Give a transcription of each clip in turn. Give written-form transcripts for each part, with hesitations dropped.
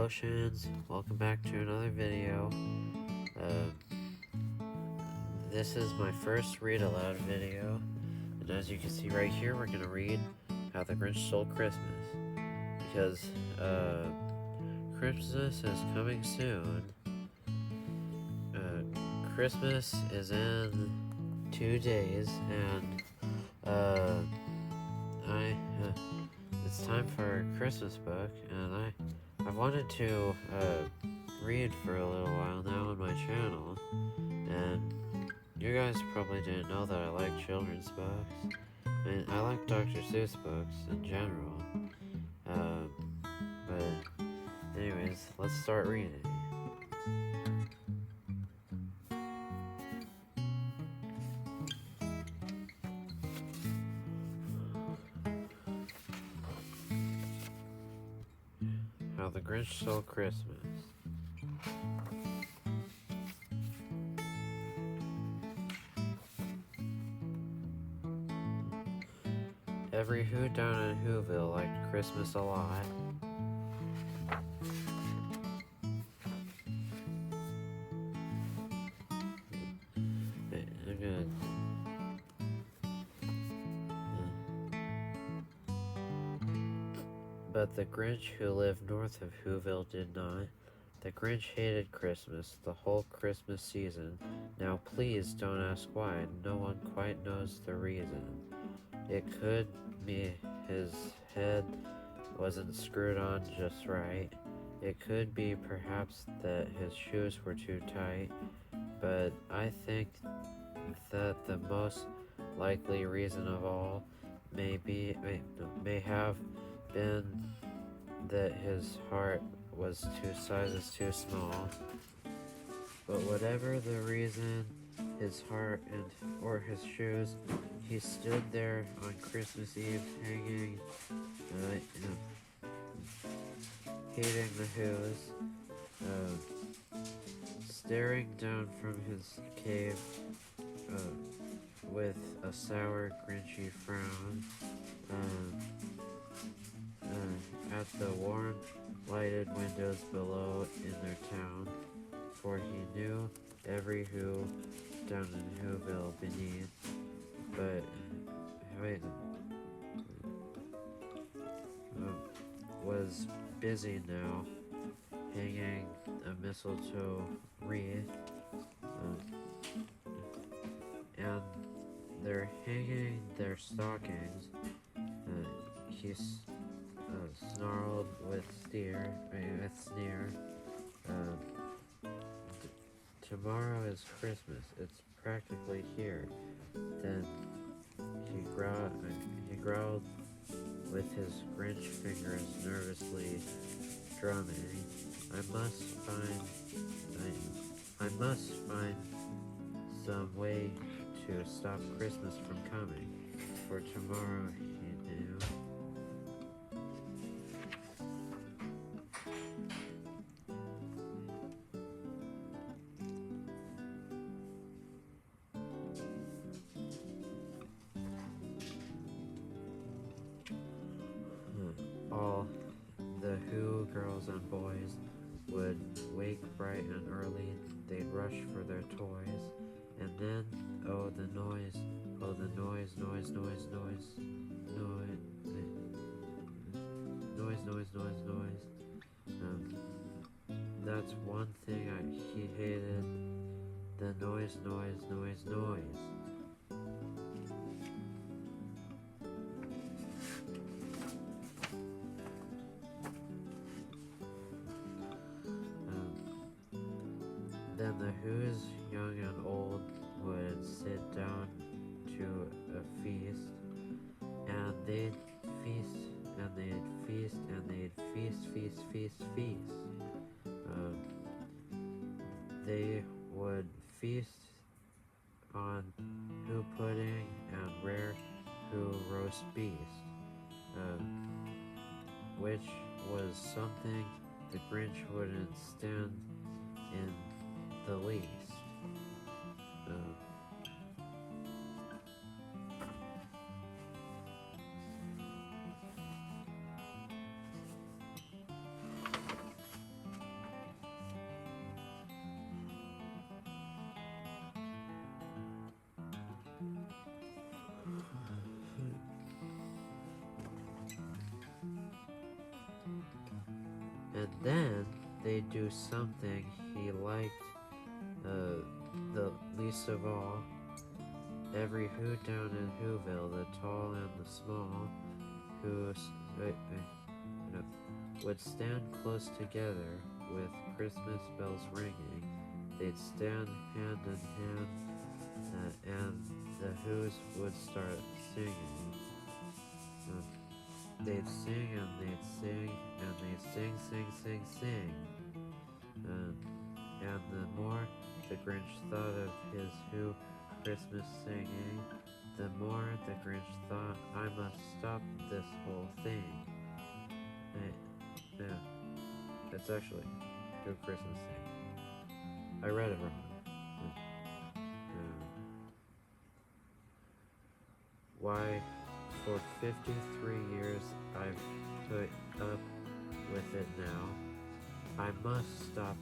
Emotions, welcome back to another video. This is my first read aloud video, and as you can see right here, we're gonna read How the Grinch Stole Christmas, because Christmas is coming soon. Christmas is in 2 days, and it's time for a Christmas book, and I've wanted to read for a little while now on my channel, and you guys probably didn't know that I like children's books. I mean, I like Dr. Seuss books in general, but anyways, let's start reading. How the Grinch Stole Christmas. Every Who down in Whoville liked Christmas a lot. But the Grinch who lived north of Whoville did not. The Grinch hated Christmas, the whole Christmas season. Now please don't ask why, no one quite knows the reason. It could be his head wasn't screwed on just right. It could be perhaps that his shoes were too tight. But I think that the most likely reason of all may have been that his heart was 2 sizes too small. But whatever the reason, his heart or his shoes, he stood there on Christmas Eve hanging, hating the Who's, staring down from his cave with a sour, grinchy frown at the warm, lighted windows below in their town, for he knew every Who down in Whoville beneath, but was busy now, hanging a mistletoe wreath, and they're hanging their stockings. He snarled with sneer. Tomorrow is Christmas. It's practically here. Then he growled with his Grinch fingers nervously drumming. I must find some way to stop Christmas from coming, for tomorrow, he knew. All the Who girls and boys would wake bright and early. They'd rush for their toys, and then, oh the noise, noise, that's one thing he hated, the noise. Then the Who's, young and old, would sit down to a feast, and they'd feast, and they'd feast, and they'd feast. They would feast on Who pudding and rare Who roast beef, which was something the Grinch wouldn't stand in the least. And then they do something he liked the least of all. Every Who down in Whoville, the tall and the small, who would stand close together with Christmas bells ringing. They'd stand hand in hand, and the Who's would start singing. They'd sing and they'd sing and they'd sing, sing, sing, sing. And the more the Grinch thought of his Who Christmas singing, the more the Grinch thought, I must stop this whole thing. Yeah, it's actually Who Christmas Sing. I read it wrong. Why, for 53 years I've put up with it now. I must stop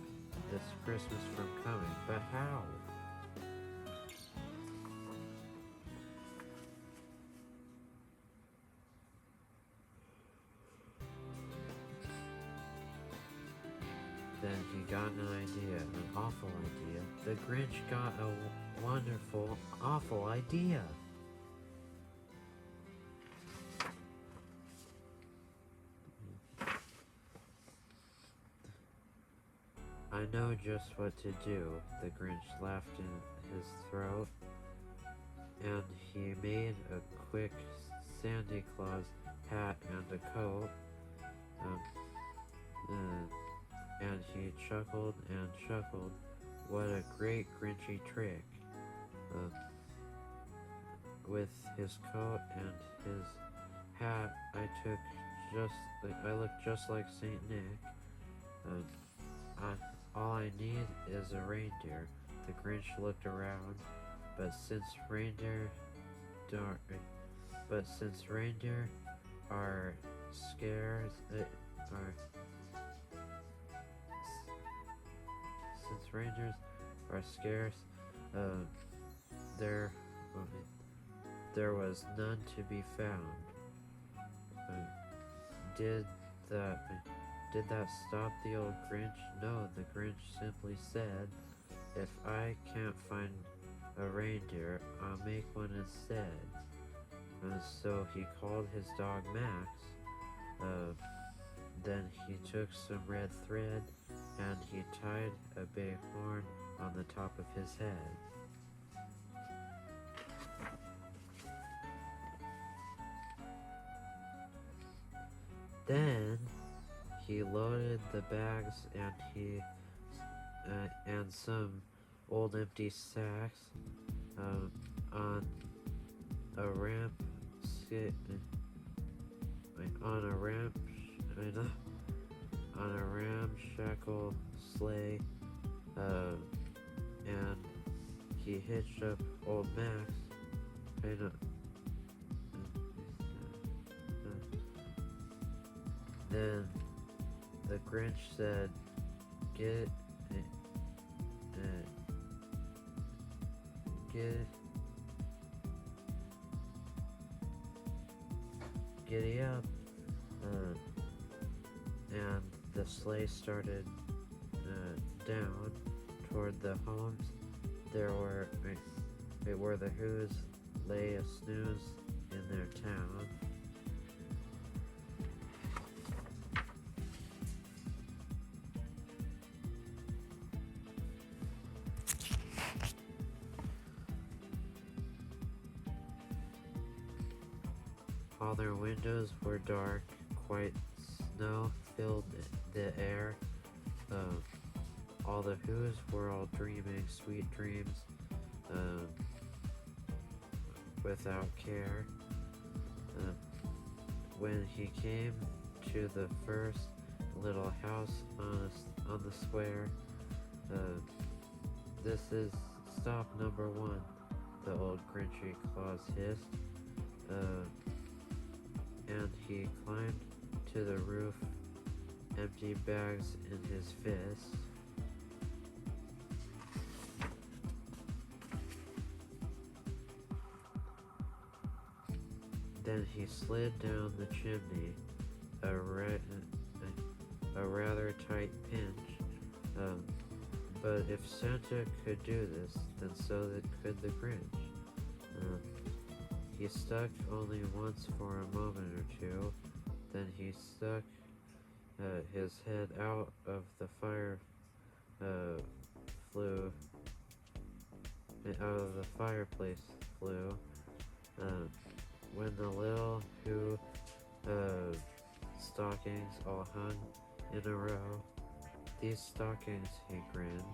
this Christmas from coming, but how? Then he got an idea, an awful idea. The Grinch got a wonderful, awful idea. I know just what to do, the Grinch laughed in his throat, and he made a quick Santa Claus hat and a coat, and he chuckled and chuckled. What a great Grinchy trick! With his coat and his hat, I looked just like Saint Nick. All I need is a reindeer. The Grinch looked around, but since reindeer are scarce, since reindeers are scarce, there was none to be found. Did that stop the old Grinch? No, the Grinch simply said, if I can't find a reindeer, I'll make one instead. And so he called his dog Max. Then he took some red thread and he tied a big horn on the top of his head. Then he loaded the bags and some old empty sacks on a ramshackle sleigh, and he hitched up old Max. Then the Grinch said, Giddy up, and the sleigh started down toward the homes. There were the Who's lay a snooze in their town. All their windows were dark, quite snow filled the air. All the Who's were all dreaming sweet dreams without care. When he came to the first little house on the square, this is stop number 1, the old Grinchy Claus hissed. And he climbed to the roof, empty bags in his fist. Then he slid down the chimney, a rather tight pinch. Um, but if Santa could do this, then so could the Grinch. Um, he stuck only once for a moment or two, then he stuck his head out of the fire, uh, flew out of the fireplace flue. Uh, when the little Who stockings all hung in a row. These stockings, he grinned,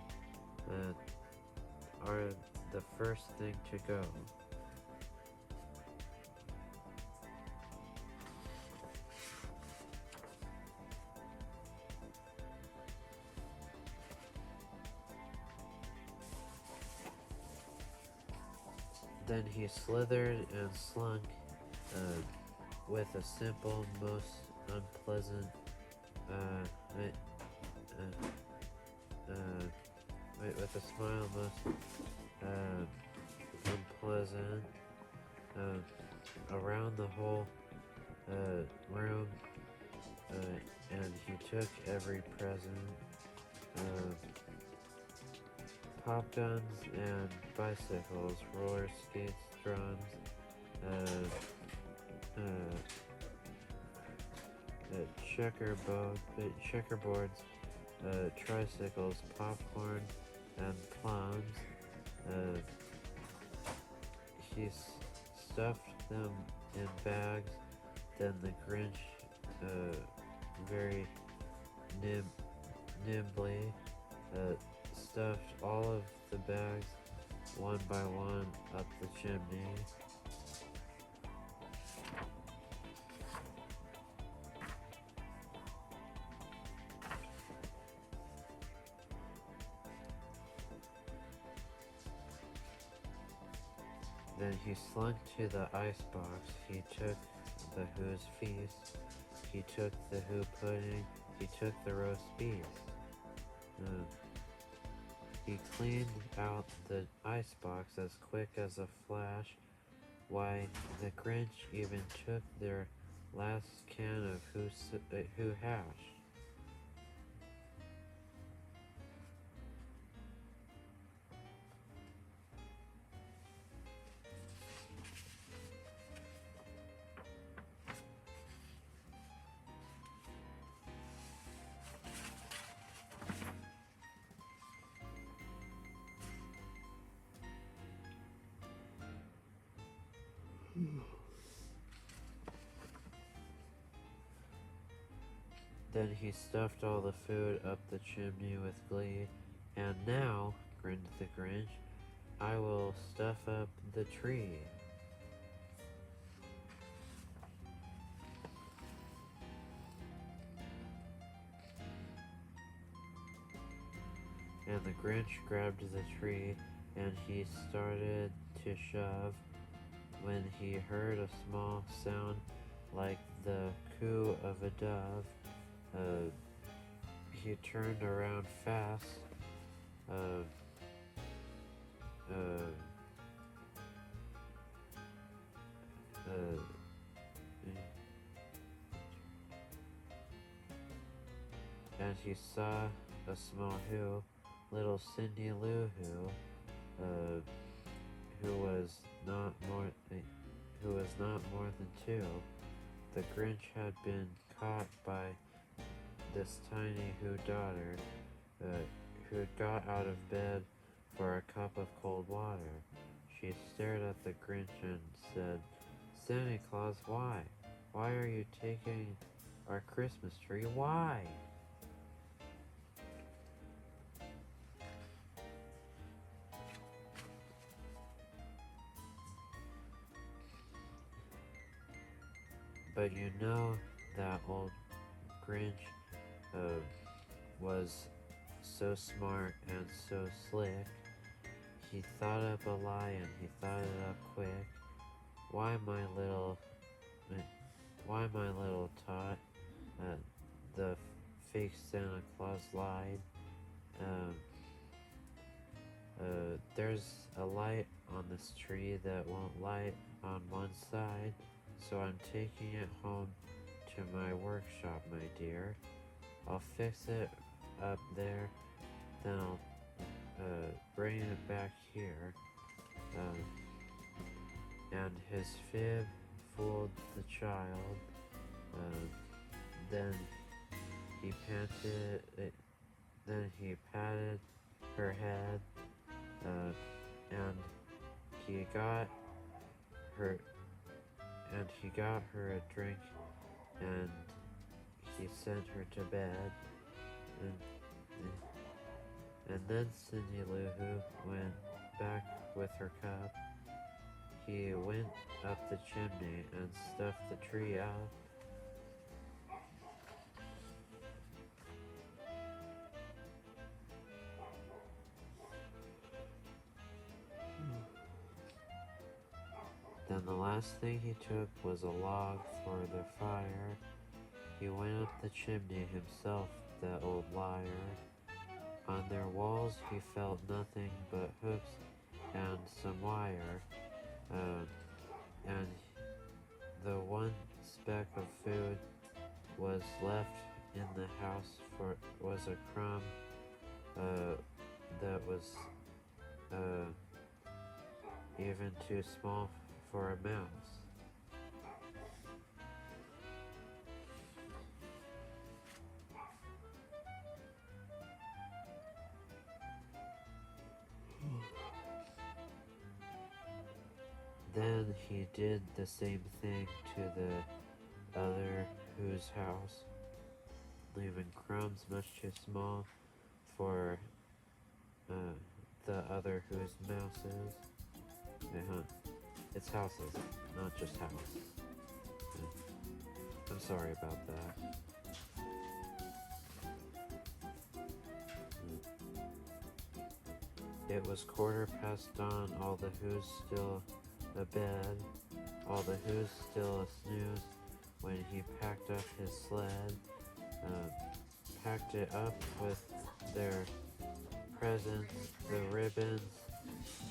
are the first thing to go. Then he slithered and slunk with a simple, most unpleasant, uh, uh, with a smile most unpleasant around the whole room, and he took every present. Uh, Pop guns and bicycles, roller skates, drums, uh, uh, checkerboards, tricycles, popcorn, and plums. Uh, he stuffed them in bags. Then the Grinch, very nimbly, stuffed all of the bags one by one up the chimney. Then he slunk to the icebox. He took the Who's feast. He took the Who pudding. He took the roast beef. Uh, He cleaned out the icebox as quick as a flash. Why, the Grinch even took their last can of Who hash. Then he stuffed all the food up the chimney with glee. And now, grinned the Grinch, I will stuff up the tree. And the Grinch grabbed the tree and he started to shove when he heard a small sound like the coo of a dove. He turned around fast. Uh, uh, uh, and he saw a small Who, little Cindy Lou who was not more, than two. The Grinch had been caught by this tiny Who daughter, who had got out of bed for a cup of cold water. She stared at the Grinch and said, Santa Claus, why? Why are you taking our Christmas tree? Why? But you know that old Grinch was so smart and so slick. He thought up a lie and he thought it up quick. Why my little tot, the fake Santa Claus lied. Um, there's a light on this tree that won't light on one side, so I'm taking it home to my workshop, my dear. I'll fix it up there, then I'll bring it back here. Um, and his fib fooled the child. Uh, then he panted. Then he patted her head, and he got her. And he got her a drink, and he sent her to bed. And and then Cindy Lou Who went back with her cup. He went up the chimney and stuffed the tree out. Then the last thing he took was a log for the fire. He went up the chimney himself, the old liar. On their walls he felt nothing but hooks and some wire. And the one speck of food was left in the house was a crumb that was even too small for a mouse. Then he did the same thing to the other Who's house, leaving crumbs much too small for the other Who's mouses. It's houses, not just house. I'm sorry about that. It was dawn, all the Who's still abed, all the Who's still a-snooze when he packed up his sled, packed it up with their presents, the ribbons,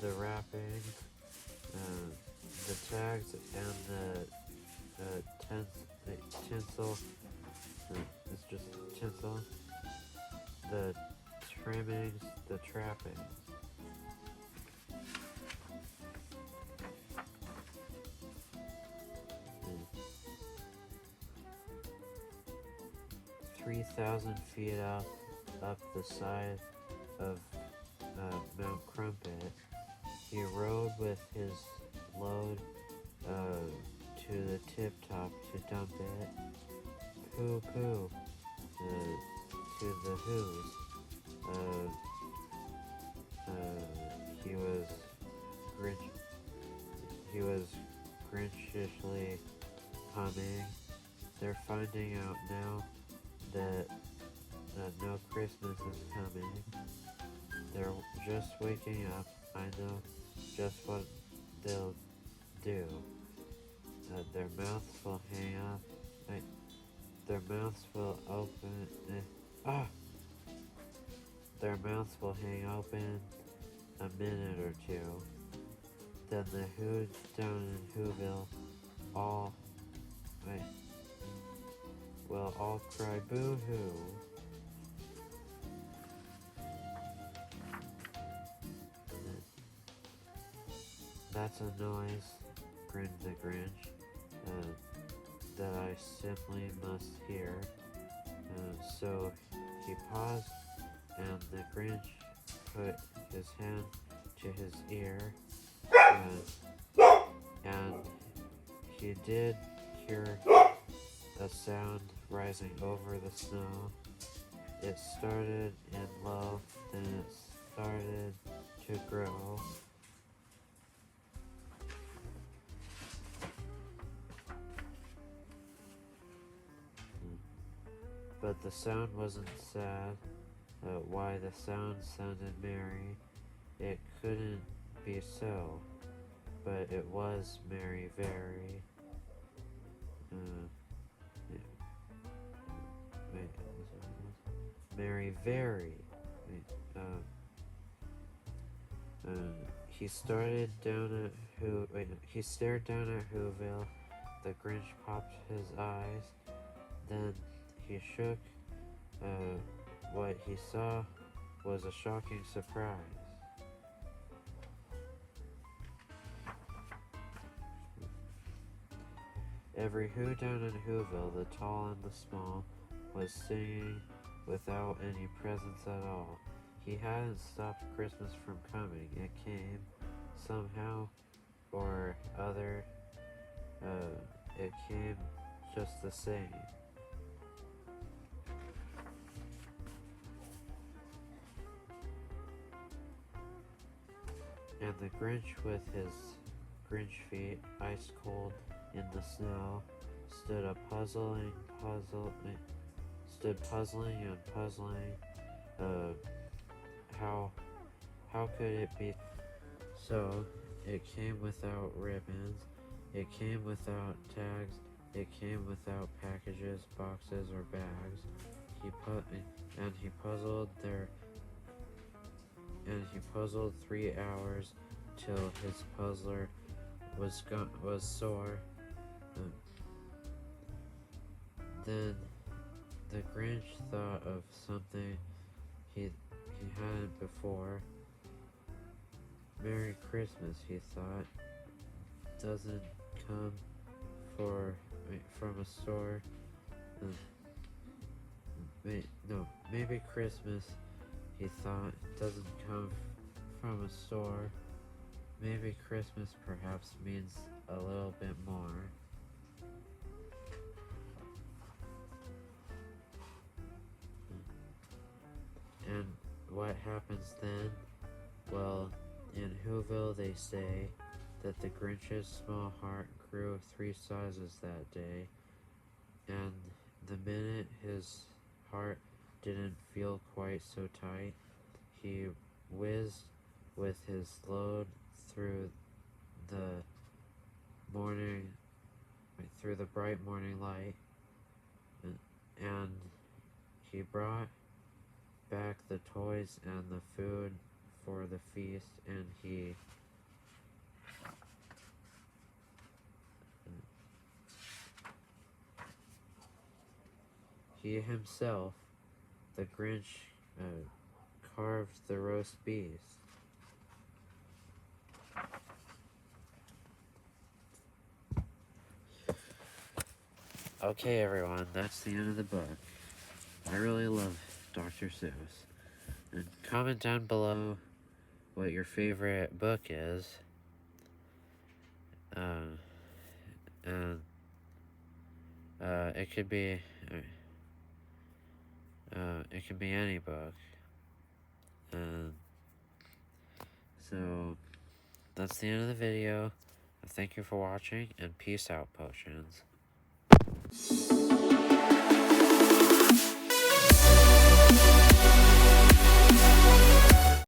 the wrappings, the tags, and the tinsel. It's just tinsel. The trimmings, the trappings. 3,000 feet up the side of Mount Crumpet, he rode with his load to the tip top to dump it. Pooh pooh to the Who's. He was grinchishly humming. They're finding out now that no Christmas is coming. They're just waking up. I know just what they'll do. Their mouths will hang up. Their mouths will open. Their mouths will hang open a minute or two. Then the Who's down in Whoville will all cry boo-hoo. That's a noise, grinned the Grinch, that I simply must hear. So he paused, and the Grinch put his hand to his ear, and he did hear a sound rising over the snow. It started in low, then it started to grow. But the sound wasn't sad. Why, the sound sounded merry. It couldn't be so, but it was merry very. Merry very. He stared down at Whoville. The Grinch popped his eyes. Then he shook what he saw was a shocking surprise. Every Who down in Whoville, the tall and the small, was singing without any presents at all. He hadn't stopped Christmas from coming. It came somehow or other. It came just the same. And the Grinch, with his Grinch feet ice cold in the snow, stood puzzling and puzzling. How could it be? So it came without ribbons. It came without tags. It came without packages, boxes, or bags. He puzzled 3 hours till his puzzler was sore. Then the Grinch thought of something he hadn't before. Merry Christmas, he thought, doesn't come from a store. Maybe Christmas, he thought, doesn't come from a store. Maybe Christmas perhaps means a little bit more. And what happens then? Well, in Whoville they say that the Grinch's small heart grew 3 sizes that day, and the minute his heart didn't feel quite so tight, he whizzed with his load through the bright morning light, and he brought back the toys and the food for the feast, and he himself, the Grinch, carved the roast beast. Okay, everyone, that's the end of the book. I really love Dr. Seuss. And comment down below what your favorite book is. And it could be any book. So that's the end of the video. Thank you for watching, and peace out, potions.